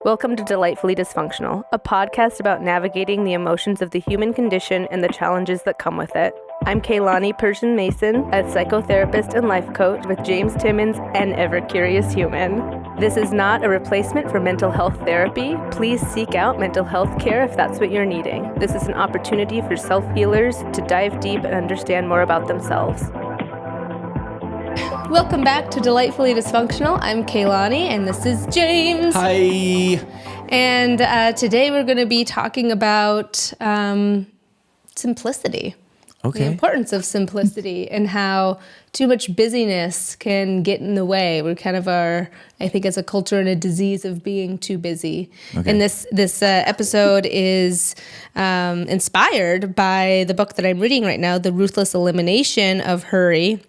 Welcome to Delightfully Dysfunctional, a podcast about navigating the emotions of the human condition and the challenges that come with it. I'm Kaylani Persian Mason, a psychotherapist and life coach with James Timmons, an ever-curious human. This is not a replacement for mental health therapy. Please seek out mental health care if that's what you're needing. This is an opportunity for self-healers to dive deep and understand more about themselves. Welcome back to Delightfully Dysfunctional. I'm Kaylani, and this is James. Hi. And today we're going to be talking about simplicity. Okay. The importance of simplicity and how too much busyness can get in the way. We kind of are, I think, as a culture, in a disease of being too busy. Okay. And this episode is inspired by the book that I'm reading right now, The Ruthless Elimination of Hurry,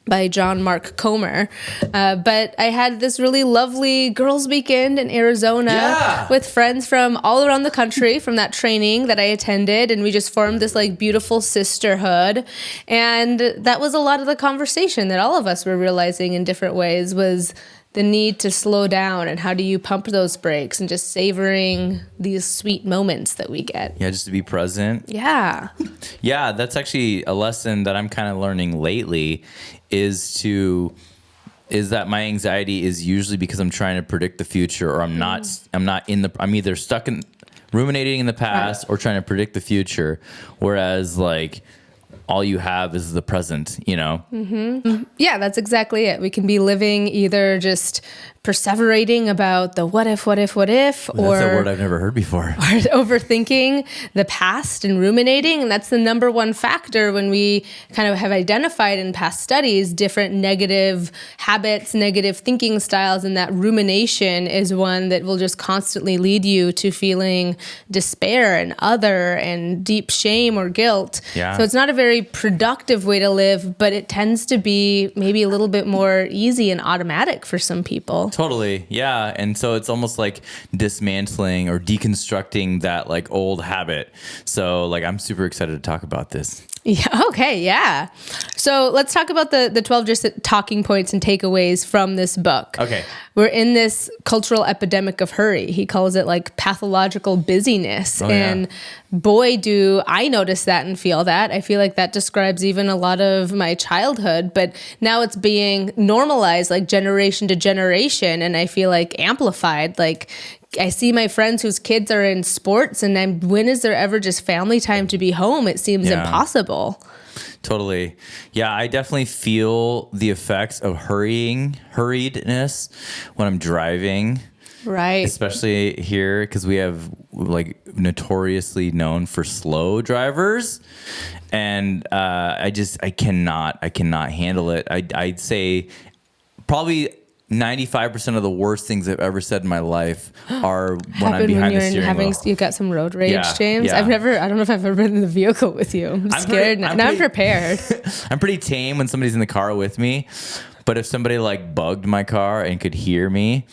by John Mark Comer. But I had this really lovely girls' weekend in Arizona with friends from all around the country from that training that I attended. And we just formed this like beautiful sisterhood. And that was a lot of the conversation that all of us were realizing in different ways was the need to slow down and how do you pump those brakes and just savoring these sweet moments that we get. Yeah, just to be present. Yeah. Yeah, that's actually a lesson that I'm kind of learning lately is that my anxiety is usually because I'm trying to predict the future or I'm either stuck in ruminating in the past or trying to predict the future. Whereas like all you have is the present, you know? Mm-hmm. Yeah, that's exactly it. We can be living either just perseverating about the what if, or that's a word I've never heard before. Or overthinking the past and ruminating. And that's the number one factor when we kind of have identified in past studies different negative habits, negative thinking styles, and that rumination is one that will just constantly lead you to feeling despair and other and deep shame or guilt. Yeah. So it's not a very productive way to live, but it tends to be maybe a little bit more easy and automatic for some people. Totally. Yeah. And so it's almost like dismantling or deconstructing that like old habit. So like I'm super excited to talk about this. Yeah. Okay. Yeah. So let's talk about the 12 just talking points and takeaways from this book. Okay. We're in this cultural epidemic of hurry. He calls it like pathological busyness. And boy, do I notice that and feel that. I feel like that describes even a lot of my childhood, but now it's being normalized like generation to generation. And I feel like amplified, like I see my friends whose kids are in sports and when is there ever just family time to be home? It seems impossible. Totally. Yeah, I definitely feel the effects of hurriedness when I'm driving. Right. Especially here because we have like notoriously known for slow drivers. And I cannot handle it. I'd say probably 95% of the worst things I've ever said in my life are when I'm behind the steering wheel. You've got some road rage, James. Yeah. I don't know if I've ever been in the vehicle with you. I'm scared now. I'm prepared. I'm pretty tame when somebody's in the car with me, but if somebody like bugged my car and could hear me,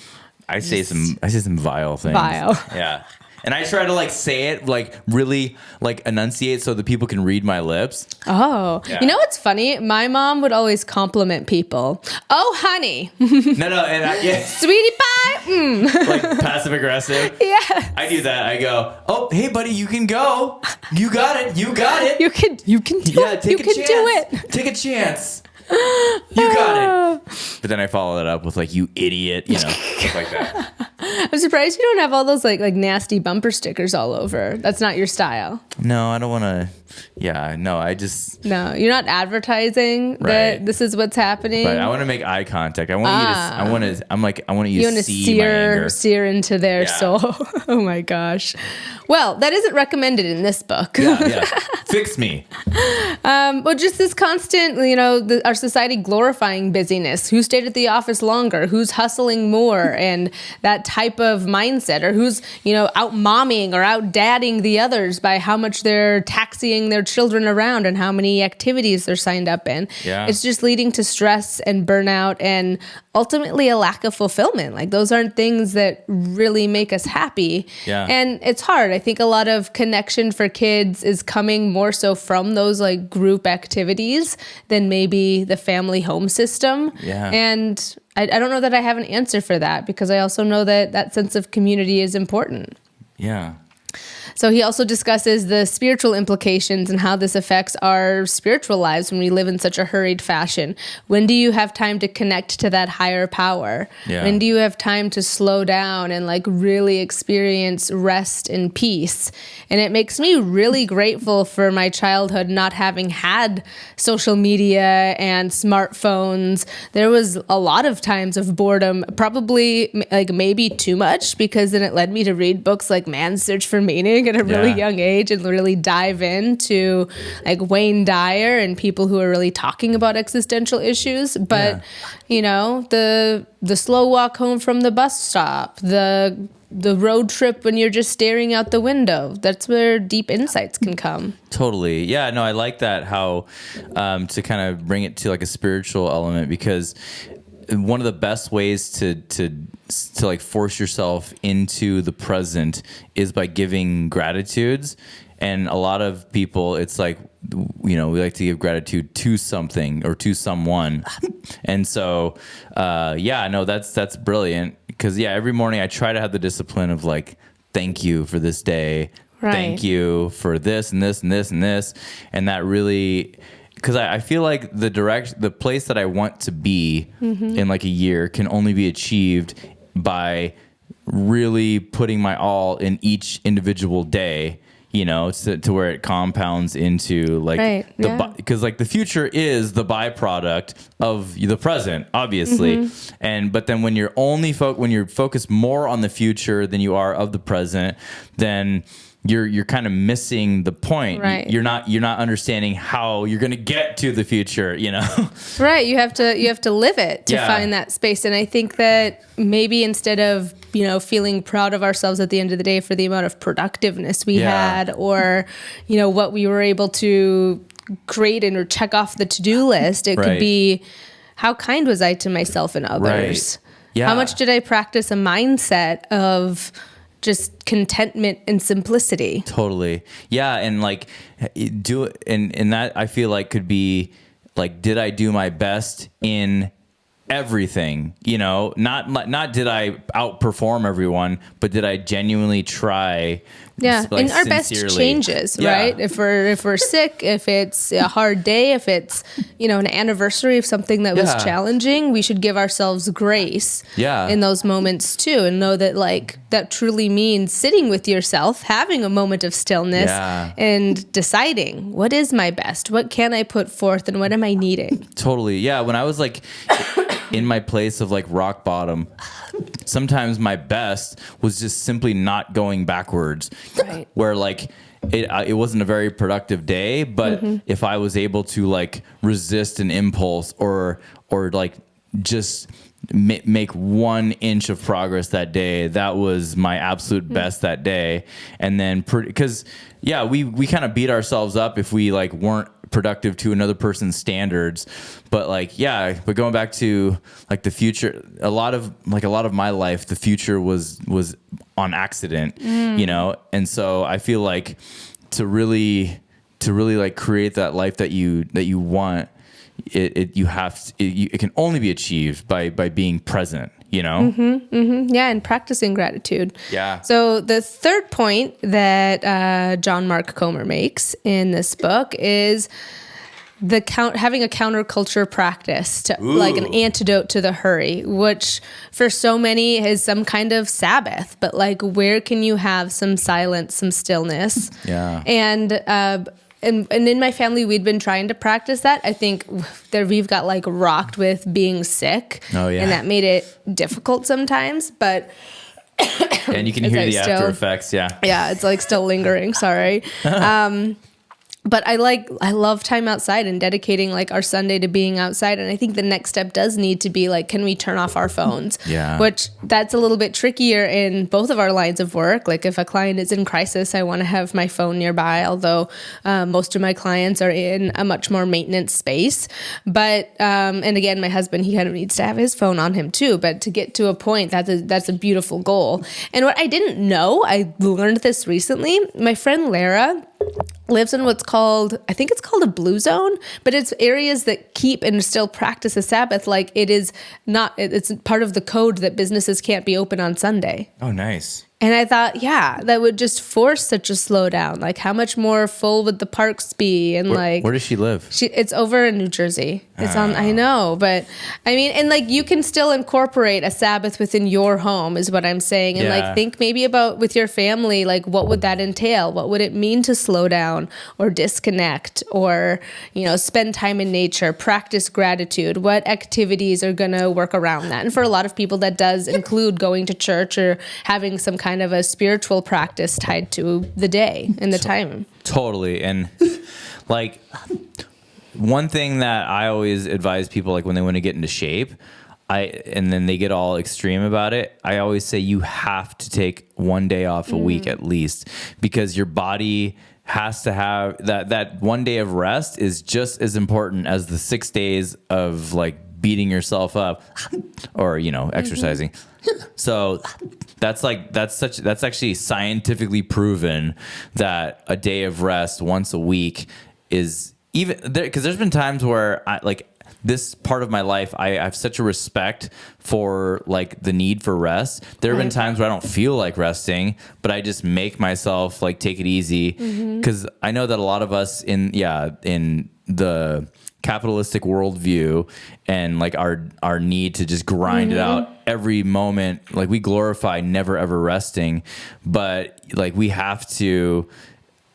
I say some vile things. Vile. Yeah. And I try to like say it like really like enunciate so that people can read my lips. Oh, yeah. You know what's funny? My mom would always compliment people. Oh, honey. No. Sweetie pie. Like passive aggressive. Yeah. I do that. I go, oh, hey buddy, you can go. You got it. You can do it. You can do it. Take a chance. You got it. But then I follow that up with like, you idiot, stuff like that. I'm surprised you don't have all those like nasty bumper stickers all over. That's not your style. No, I don't want to. Yeah, no, No, you're not advertising that this is what's happening. Right. I want to make eye contact. I want you to see my anger. Sear into their soul. Oh my gosh. Well, that isn't recommended in this book. Yeah. Fix me. Well, just this constant, our society glorifying busyness. Who stayed at the office longer? Who's hustling more? And that type of mindset, or who's, out momming or out dadding the others by how much they're taxiing their children around and how many activities they're signed up in. Yeah. It's just leading to stress and burnout and ultimately a lack of fulfillment. Like those aren't things that really make us happy. Yeah. And it's hard. I think a lot of connection for kids is coming more so from those like group activities than maybe the family home system. Yeah. And I don't know that I have an answer for that, because I also know that that sense of community is important. Yeah. So he also discusses the spiritual implications and how this affects our spiritual lives when we live in such a hurried fashion. When do you have time to connect to that higher power? Yeah. When do you have time to slow down and like really experience rest and peace? And it makes me really grateful for my childhood not having had social media and smartphones. There was a lot of times of boredom, probably like maybe too much, because then it led me to read books like Man's Search for Meaning at a really young age and really dive into like Wayne Dyer and people who are really talking about existential issues. But you know, the slow walk home from the bus stop, the road trip when you're just staring out the window, that's where deep insights can come. Totally. Yeah, no, I like that, how to kind of bring it to like a spiritual element, because one of the best ways to like force yourself into the present is by giving gratitudes. And a lot of people, it's like, you know, we like to give gratitude to something or to someone. And so, that's brilliant. Because every morning I try to have the discipline of like, thank you for this day. Right. Thank you for this and this and this and this. And that really, because I feel like the place that I want to be in like a year can only be achieved by really putting my all in each individual day, you know, to where it compounds into like because like the future is the byproduct of the present, obviously. But then when you're when you're focused more on the future than you are of the present, then you're kind of missing the point. Right. You're not understanding how you're going to get to the future, you know? Right. You have to live it to find that space. And I think that maybe instead of, you know, feeling proud of ourselves at the end of the day for the amount of productiveness we had, or, you know, what we were able to create or check off the to-do list, it could be, how kind was I to myself and others? Right. Yeah. How much did I practice a mindset of just contentment and simplicity? Totally. Yeah. And like do it. And that I feel like could be like, did I do my best in everything? You know, not did I outperform everyone, but did I genuinely try? Yeah, like, and our best changes, right? If we're sick, if it's a hard day, if it's, you know, an anniversary of something that was challenging, we should give ourselves grace in those moments too, and know that like that truly means sitting with yourself, having a moment of stillness, and deciding what is my best, what can I put forth, and what am I needing. Totally. Yeah. When I was like in my place of like rock bottom, sometimes my best was just simply not going backwards. Right. Where like it wasn't a very productive day, but if I was able to like resist an impulse or like just make 1 inch of progress that day, that was my absolute best that day. And then because we kind of beat ourselves up if we like weren't productive to another person's standards. But like, but going back to like the future, a lot of my life, the future was on accident, you know? And so I feel like to really like create that life that you want, it can only be achieved by being present, you know? Yeah, and practicing gratitude. Yeah. So the third point that John Mark Comer makes in this book is having a counterculture practice, to, like an antidote to the hurry, which for so many is some kind of Sabbath. But like, where can you have some silence, some stillness? Yeah. And in my family, we'd been trying to practice that. I think we've got like rocked with being sick. Oh, yeah. And that made it difficult sometimes, but and you can hear the after effects. Yeah. Yeah. It's like still lingering. Sorry. But I love time outside and dedicating like our Sunday to being outside. And I think the next step does need to be like, can we turn off our phones? Yeah. Which that's a little bit trickier in both of our lines of work. Like if a client is in crisis, I want to have my phone nearby, although most of my clients are in a much more maintenance space. But, and again, my husband, he kind of needs to have his phone on him too. But to get to a point, that's a beautiful goal. And what I didn't know, I learned this recently. My friend Lara lives in what's called, I think it's called a blue zone, but it's areas that keep and still practice a Sabbath. Like it is not, it's part of the code that businesses can't be open on Sunday. Oh, nice. And I thought, yeah, that would just force such a slowdown. Like, how much more full would the parks be? And where does she live? It's over in New Jersey. It's on, I know, but I mean, and like you can still incorporate a Sabbath within your home, is what I'm saying. And like, think maybe about with your family, like, what would that entail? What would it mean to slow down or disconnect or, you know, spend time in nature, practice gratitude? What activities are going to work around that? And for a lot of people, that does include going to church or having some kind of a spiritual practice tied to the day and the time. Totally. And like one thing that I always advise people, like when they want to get into shape, and then they get all extreme about it, I always say you have to take one day off a week at least, because your body has to have that one day of rest is just as important as the 6 days of like beating yourself up or, you know, exercising. So that's actually scientifically proven that a day of rest once a week is even there, because there's been times where this part of my life, I have such a respect for like the need for rest. There have been times where I don't feel like resting, but I just make myself like take it easy, because I know that a lot of us in the capitalistic worldview and like our need to just grind it out every moment, like we glorify never ever resting, but like we have to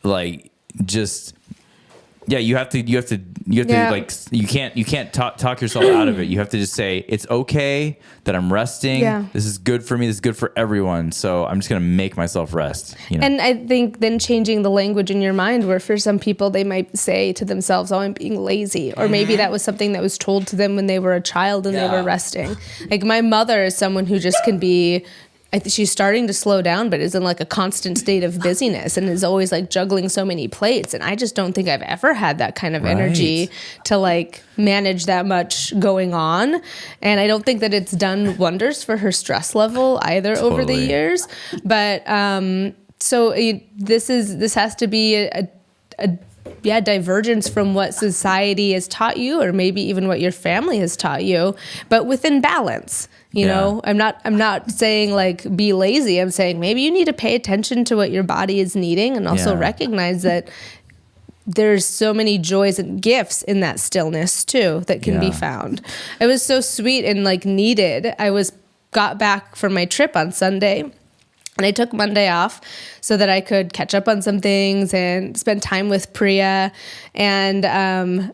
like just you have to like you can't talk yourself out of it. You have to just say it's okay that I'm resting. This is good for me. This is good for everyone. So I'm just gonna make myself rest. You know? And I think then changing the language in your mind, where for some people they might say to themselves, "Oh, I'm being lazy," or maybe that was something that was told to them when they were a child and they were resting. Like my mother is someone who just can be. I think she's starting to slow down, but is in like a constant state of busyness and is always like juggling so many plates. And I just don't think I've ever had that kind of energy to like manage that much going on. And I don't think that it's done wonders for her stress level either over the years. But this has to be a divergence from what society has taught you, or maybe even what your family has taught you, but within balance. You know, I'm not saying like be lazy. I'm saying maybe you need to pay attention to what your body is needing, and also recognize that there's so many joys and gifts in that stillness too that can be found. It was so sweet and like needed. Got back from my trip on Sunday, and I took Monday off so that I could catch up on some things and spend time with Priya. And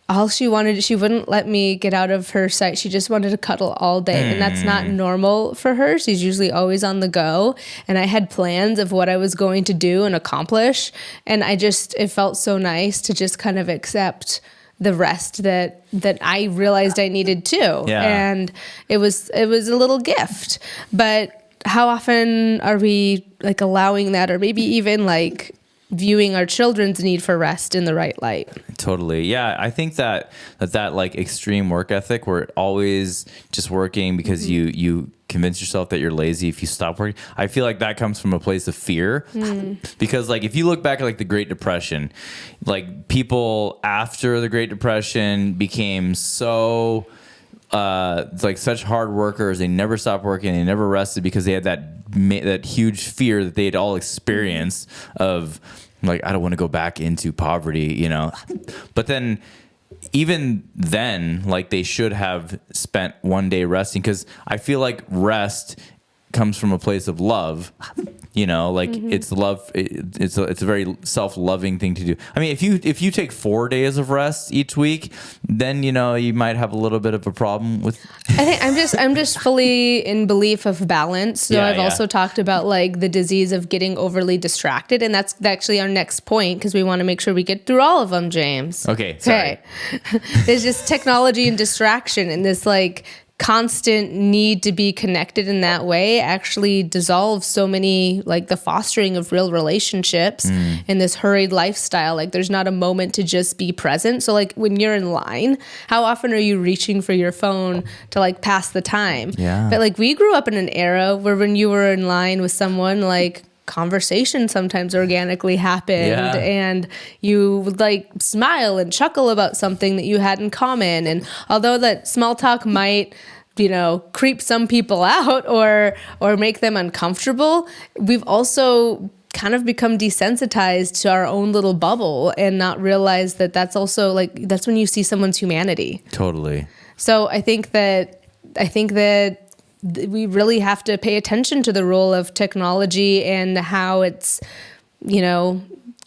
all she wouldn't let me get out of her sight. She just wanted to cuddle all day. And that's not normal for her. She's usually always on the go. And I had plans of what I was going to do and accomplish. And it felt so nice to just kind of accept the rest that I realized I needed too. Yeah. And it was a little gift. But how often are we like allowing that, or maybe even like viewing our children's need for rest in the right light? Totally. Yeah. I think that like extreme work ethic, where always just working because you convince yourself that you're lazy if you stop working. I feel like that comes from a place of fear, because like if you look back at like the Great Depression, like people after the Great Depression became so like such hard workers. They never stopped working. They never rested because they had that huge fear that they had all experienced of like, I don't want to go back into poverty, you know. But then even then, like they should have spent one day resting, because I feel like rest comes from a place of love, you know, like it's love. It's a very self-loving thing to do. I mean, if you take 4 days of rest each week, then, you know, you might have a little bit of a problem with. I think I'm just fully in belief of balance. So I've also talked about like the disease of getting overly distracted. And that's actually our next point, because we want to make sure we get through all of them, James. Okay. Sorry. There's just technology and distraction, and this like constant need to be connected in that way actually dissolves so many, like the fostering of real relationships in this hurried lifestyle. Like there's not a moment to just be present. So like when you're in line, how often are you reaching for your phone to like pass the time? Yeah. But like we grew up in an era where when you were in line with someone, like conversation sometimes organically happened, Yeah. and you would like smile and chuckle about something that you had in common. And although that small talk might, creep some people out or make them uncomfortable, we've also kind of become desensitized to our own little bubble and not realize that that's also like, that's when you see someone's humanity. Totally. So I think that we really have to pay attention to the role of technology and how it's,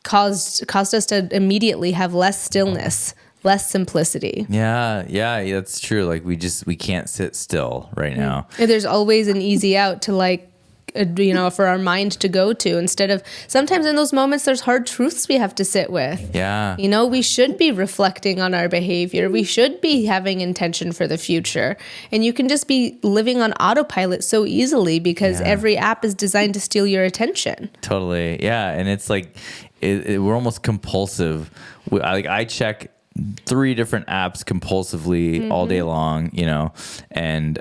caused us to immediately have less stillness, less simplicity. Yeah, that's true. Like we can't sit still right now. And there's always an easy out to like, for our mind to go to, instead of sometimes in those moments, there's hard truths we have to sit with. Yeah. We should be reflecting on our behavior. We should be having intention for the future. And you can just be living on autopilot so easily because every app is designed to steal your attention. Totally. Yeah. And it's like, we're almost compulsive. I check 3 different apps compulsively all day long, and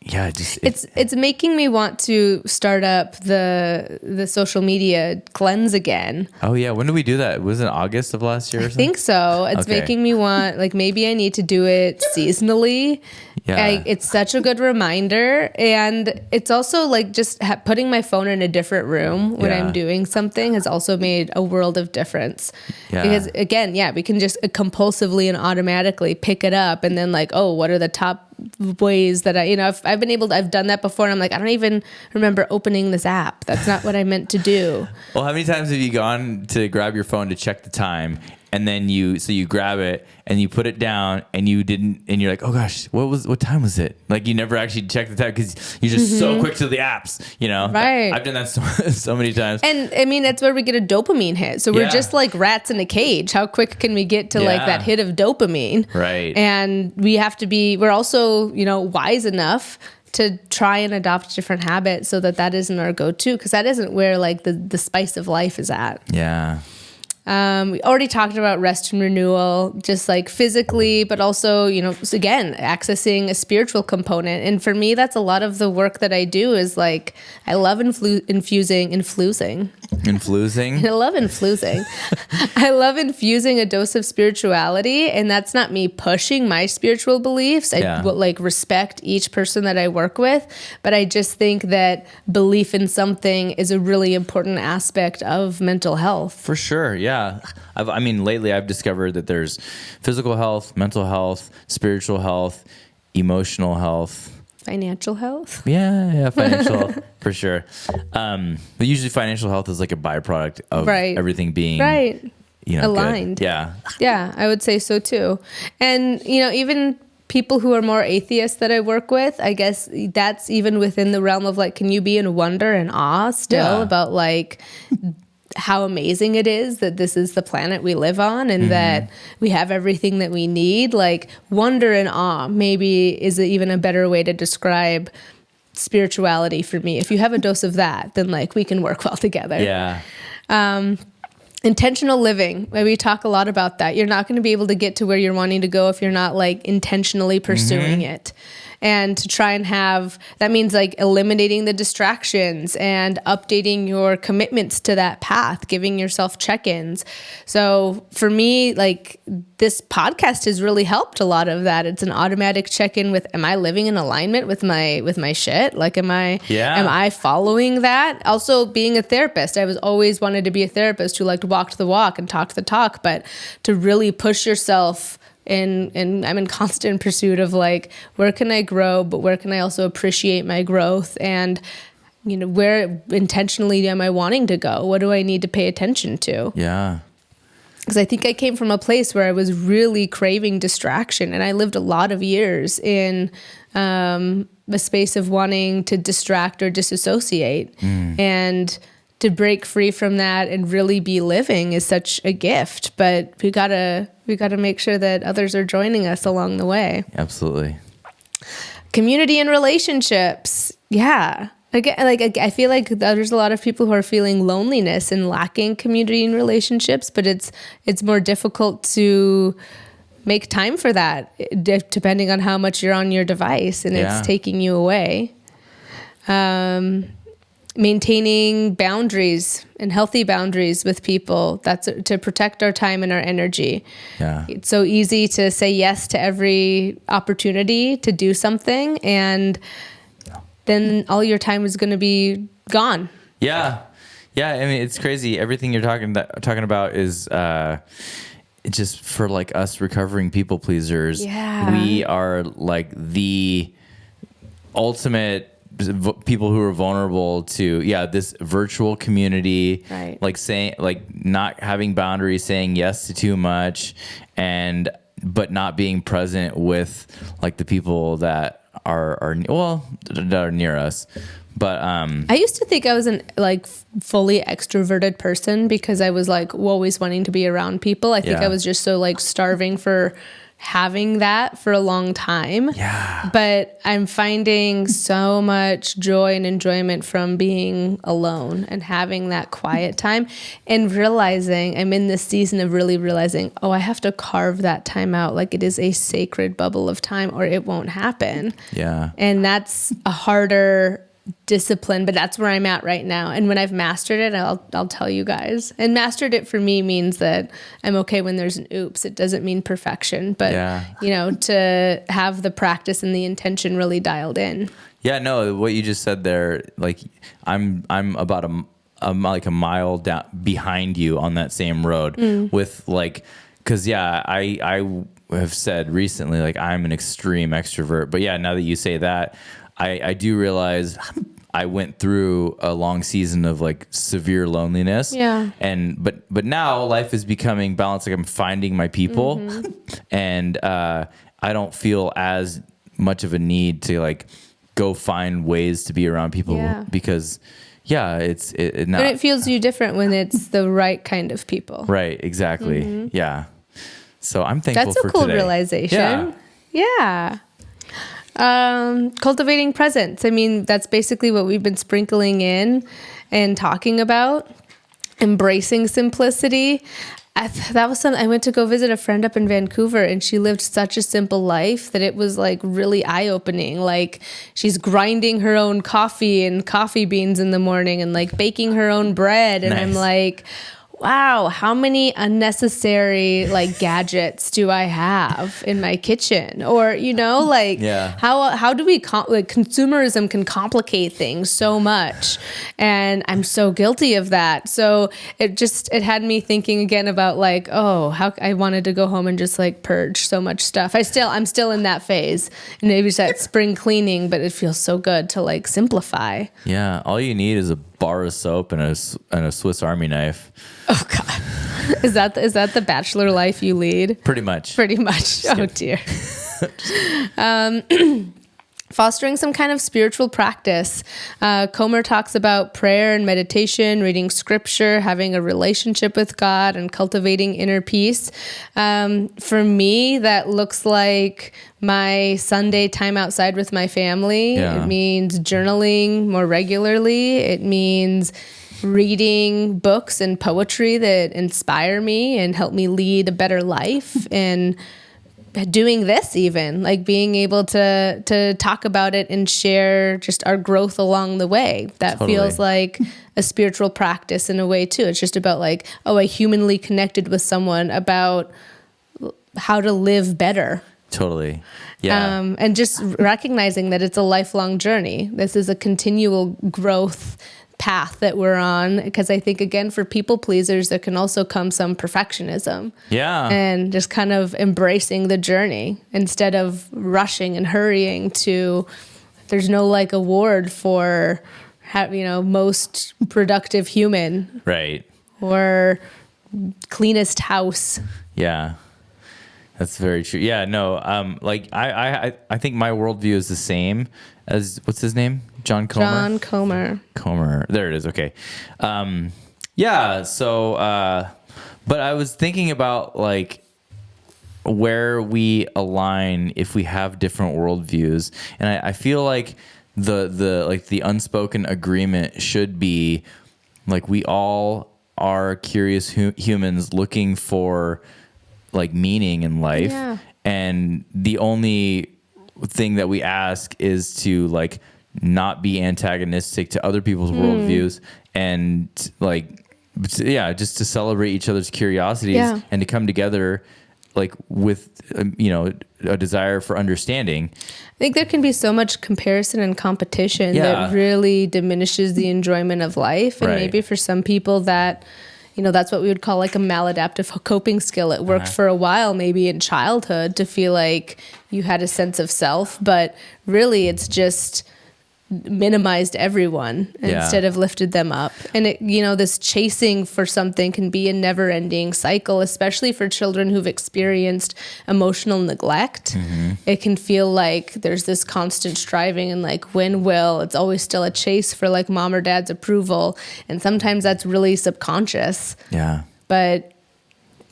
it's making me want to start up the social media cleanse again. Oh yeah, when did we do that? Was it August of last year? I think so. It's making me want, like, maybe I need to do it seasonally. Yeah, it's such a good reminder, and it's also like just putting my phone in a different room when I'm doing something has also made a world of difference. Yeah. Because again, we can just compulsively and automatically pick it up, and then like, oh, what are the top ways that I've done that before, and I'm like, I don't even remember opening this app. That's not what I meant to do. Well, how many times have you gone to grab your phone to check the time, and then you grab it and you put it down and you didn't, and you're like, oh gosh, what time was it? Like you never actually checked the time because you're just so quick to the apps, Right. I've done that so many times. And I mean, that's where we get a dopamine hit. So we're just like rats in a cage. How quick can we get to like that hit of dopamine? Right. And we're also, wise enough to try and adopt different habits so that isn't our go-to, because that isn't where like the spice of life is at. Yeah. We already talked about rest and renewal, just like physically, but also, again, accessing a spiritual component. And for me, that's a lot of the work that I do is like, I love infusing. Influsing? I love infusing. I love infusing a dose of spirituality. And that's not me pushing my spiritual beliefs. I like respect each person that I work with. But I just think that belief in something is a really important aspect of mental health. For sure. Yeah. Lately I've discovered that there's physical health, mental health, spiritual health, emotional health. Financial health? Yeah, financial health, for sure. But usually financial health is like a byproduct of everything being aligned. Good. Yeah. Yeah, I would say so too. And, even people who are more atheists that I work with, I guess that's even within the realm of like, can you be in wonder and awe still about like how amazing it is that this is the planet we live on and that we have everything that we need? Like wonder and awe maybe is even a better way to describe spirituality for me. If you have a dose of that, then like we can work well together. Yeah. Intentional living. We talk a lot about that. You're not going to be able to get to where you're wanting to go if you're not like intentionally pursuing it. And to try and that means like eliminating the distractions and updating your commitments to that path, giving yourself check-ins. So for me, like this podcast has really helped a lot of that. It's an automatic check-in with, am I living in alignment with my shit? Like, am I following that? Also being a therapist, I was always wanted to be a therapist who like walked the walk and talked the talk, but to really push yourself. And I'm in constant pursuit of like, where can I grow, but where can I also appreciate my growth? And, where intentionally am I wanting to go? What do I need to pay attention to? Yeah. Because I think I came from a place where I was really craving distraction. And I lived a lot of years in a space of wanting to distract or disassociate. And to break free from that and really be living is such a gift, but we gotta make sure that others are joining us along the way. Absolutely. Community and relationships. Yeah. Again, like I feel like there's a lot of people who are feeling loneliness and lacking community and relationships, but it's more difficult to make time for that depending on how much you're on your device and it's taking you away. maintaining boundaries and healthy boundaries with people. That's to protect our time and our energy. Yeah. It's so easy to say yes to every opportunity to do something, and then all your time is going to be gone. Yeah. Yeah. I mean, it's crazy. Everything you're talking about is, just for like us recovering people pleasers. Yeah. We are like the ultimate people who are vulnerable to this virtual community, right? Like saying, like not having boundaries, saying yes to too much, but not being present with like the people that are near us. But I used to think I was an like fully extroverted person because I was like always wanting to be around people. I think I was just so like starving for having that for a long time. Yeah. But I'm finding so much joy and enjoyment from being alone and having that quiet time, and realizing I'm in this season of really realizing, I have to carve that time out. Like it is a sacred bubble of time or it won't happen. Yeah. And that's a harder discipline, but that's where I'm at right now. And when I've mastered it, I'll tell you guys. And mastered it for me means that I'm okay when there's an oops. It doesn't mean perfection, but to have the practice and the intention really dialed in. Yeah, no, what you just said there, like I'm about a mile down behind you on that same road with like, cause I have said recently, like I'm an extreme extrovert, but now that you say that, I do realize I went through a long season of like severe loneliness. Yeah. But now life is becoming balanced. Like I'm finding my people, and I don't feel as much of a need to like go find ways to be around people because but it feels you different when it's the right kind of people. Right. Exactly. Yeah. So I'm thankful for today. That's a cool today. realization. Yeah. Cultivating presence. I mean, that's basically what we've been sprinkling in and talking about. Embracing simplicity. That was something. I went to go visit a friend up in Vancouver, and she lived such a simple life that it was like really eye-opening. Like she's grinding her own coffee and coffee beans in the morning and like baking her own bread. And I'm like, wow, how many unnecessary like gadgets do I have in my kitchen? Or, how do we consumerism can complicate things so much, and I'm so guilty of that. So it had me thinking again about like, how I wanted to go home and just like purge so much stuff. I'm still in that phase, and maybe it's that spring cleaning, but it feels so good to like simplify. Yeah, all you need is a bar of soap and a Swiss Army knife. Oh God, is that the bachelor life you lead? Pretty much. Oh dear. Fostering some kind of spiritual practice. Comer talks about prayer and meditation, reading scripture, having a relationship with God, and cultivating inner peace. For me, that looks like my Sunday time outside with my family. Yeah. It means journaling more regularly. It means reading books and poetry that inspire me and help me lead a better life, and doing this, even like being able to talk about it and share just our growth along the way. That feels like a spiritual practice in a way too. It's just about like, I humanly connected with someone about how to live better. Totally. Yeah. And just recognizing that it's a lifelong journey. This is a continual growth path that we're on, because I think again for people pleasers there can also come some perfectionism, and just kind of embracing the journey instead of rushing and hurrying to, there's no like award for most productive human, right, or cleanest house. That's very true. Like I think my worldview is the same as, what's his name? John Comer. Comer. There it is. Okay. So, but I was thinking about like where we align if we have different worldviews. And I feel like the unspoken agreement should be like, we all are curious humans looking for like meaning in life. Yeah. And the only thing that we ask is to like not be antagonistic to other people's worldviews, and like, yeah, just to celebrate each other's curiosities and to come together like with, a desire for understanding. I think there can be so much comparison and competition that really diminishes the enjoyment of life. And maybe for some people that, that's what we would call like a maladaptive coping skill. It worked for a while, maybe in childhood, to feel like you had a sense of self, but really it's just minimized everyone instead of lifted them up. And it, this chasing for something can be a never ending cycle, especially for children who've experienced emotional neglect. It can feel like there's this constant striving and like, it's always still a chase for like mom or dad's approval. And sometimes that's really subconscious. Yeah. But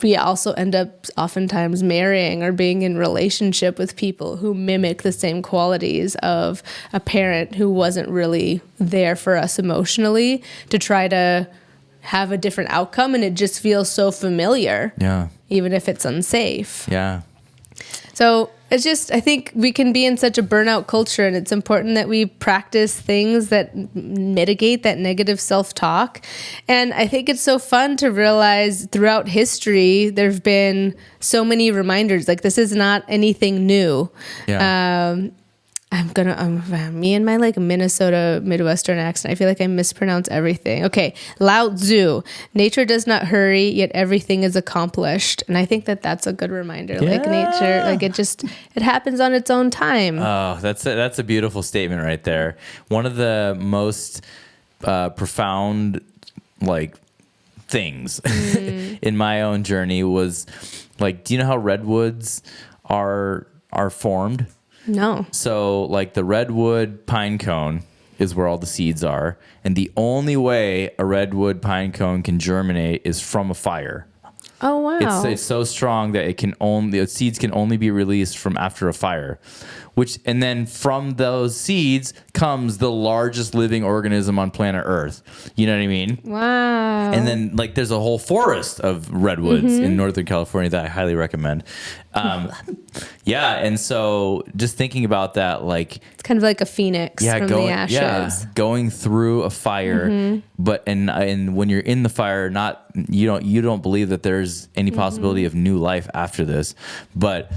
we also end up oftentimes marrying or being in relationship with people who mimic the same qualities of a parent who wasn't really there for us emotionally, to try to have a different outcome. And it just feels so familiar, even if it's unsafe. Yeah. So it's just, I think we can be in such a burnout culture, and it's important that we practice things that mitigate that negative self-talk. And I think it's so fun to realize throughout history, there've been so many reminders. Like, this is not anything new. Yeah. Me and my like Minnesota Midwestern accent, I feel like I mispronounce everything. Okay. Lao Tzu, nature does not hurry, yet everything is accomplished. And I think that that's a good reminder. Yeah. Like nature, like it happens on its own time. Oh, that's a beautiful statement right there. One of the most profound like things in my own journey was like, do you know how redwoods are formed? No. So like the redwood pine cone is where all the seeds are. And the only way a redwood pine cone can germinate is from a fire. Oh, wow. It's so strong that the seeds can only be released from after a fire, and then from those seeds comes the largest living organism on planet Earth. You know what I mean? Wow. And then like there's a whole forest of redwoods in Northern California that I highly recommend. And so just thinking about that, like it's kind of like a phoenix from the ashes. Going through a fire, but and when you're in the fire, you don't believe that there's any possibility of new life after this, but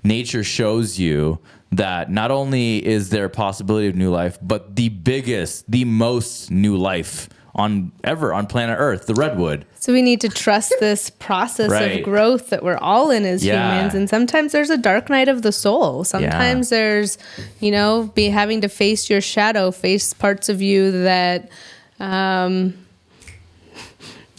nature shows you that not only is there a possibility of new life, but the most new life on planet Earth, the redwood. So we need to trust this process of growth that we're all in as humans. And sometimes there's a dark night of the soul. Sometimes there's, having to face your shadow, face parts of you that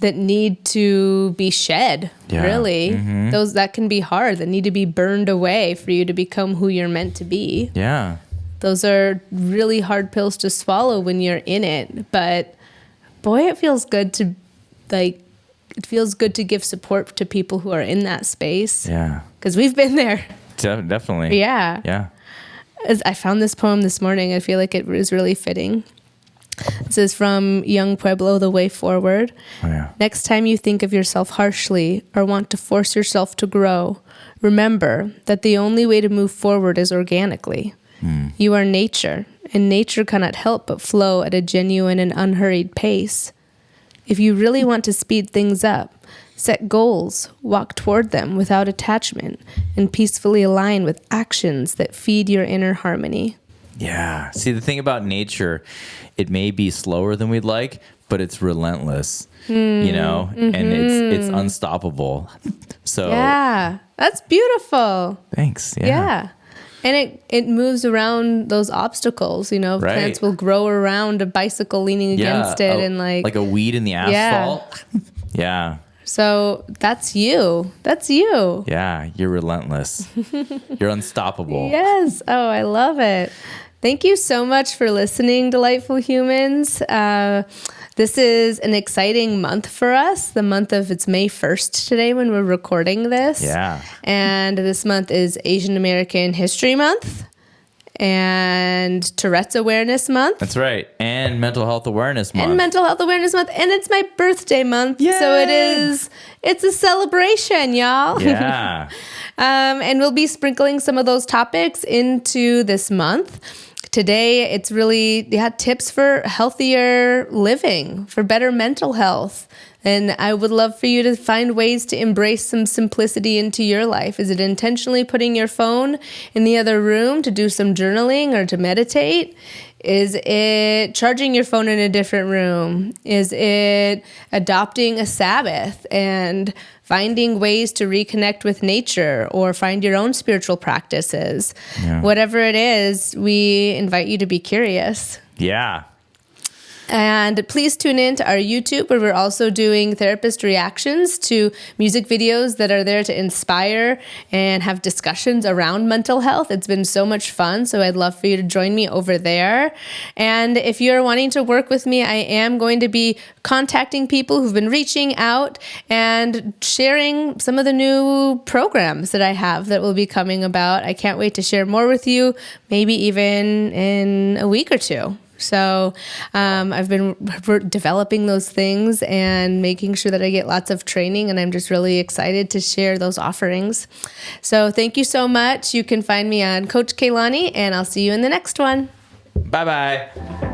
need to be shed, really. That can be hard, that need to be burned away for you to become who you're meant to be. Yeah. Those are really hard pills to swallow when you're in it. But boy, it feels good to give support to people who are in that space. Yeah. Because we've been there. Definitely. Yeah. Yeah. I found this poem this morning. I feel like it was really fitting. This is from Young Pueblo, The Way Forward. Oh, yeah. Next time you think of yourself harshly or want to force yourself to grow, remember that the only way to move forward is organically. You are nature, and nature cannot help but flow at a genuine and unhurried pace. If you really want to speed things up, set goals, walk toward them without attachment, and peacefully align with actions that feed your inner harmony. Yeah. See, the thing about nature, it may be slower than we'd like, but it's relentless, and it's unstoppable. So yeah, that's beautiful. Thanks. Yeah. And it moves around those obstacles, plants will grow around a bicycle leaning against it and like a weed in the asphalt. Yeah. So that's you. Yeah. You're relentless. You're unstoppable. Yes. Oh, I love it. Thank you so much for listening, delightful humans. This is an exciting month for us. It's May 1st today when we're recording this. Yeah. And this month is Asian American History Month and Tourette's Awareness Month. That's right. And Mental Health Awareness Month. And it's my birthday month. Yay! So it's a celebration, y'all. Yeah. And we'll be sprinkling some of those topics into this month. today it's really tips for healthier living, for better mental health. And I would love for you to find ways to embrace some simplicity into your life. Is it intentionally putting your phone in the other room to do some journaling or to meditate? Is it charging your phone in a different room? Is it adopting a Sabbath and finding ways to reconnect with nature or find your own spiritual practices? Yeah. Whatever it is, we invite you to be curious. Yeah. And please tune in to our YouTube, where we're also doing therapist reactions to music videos that are there to inspire and have discussions around mental health. It's been so much fun, so I'd love for you to join me over there. And if you're wanting to work with me, I am going to be contacting people who've been reaching out and sharing some of the new programs that I have that will be coming about. I can't wait to share more with you, maybe even in a week or two. So I've been developing those things and making sure that I get lots of training, and I'm just really excited to share those offerings. So thank you so much. You can find me on Coach Kaylani, and I'll see you in the next one. Bye-bye.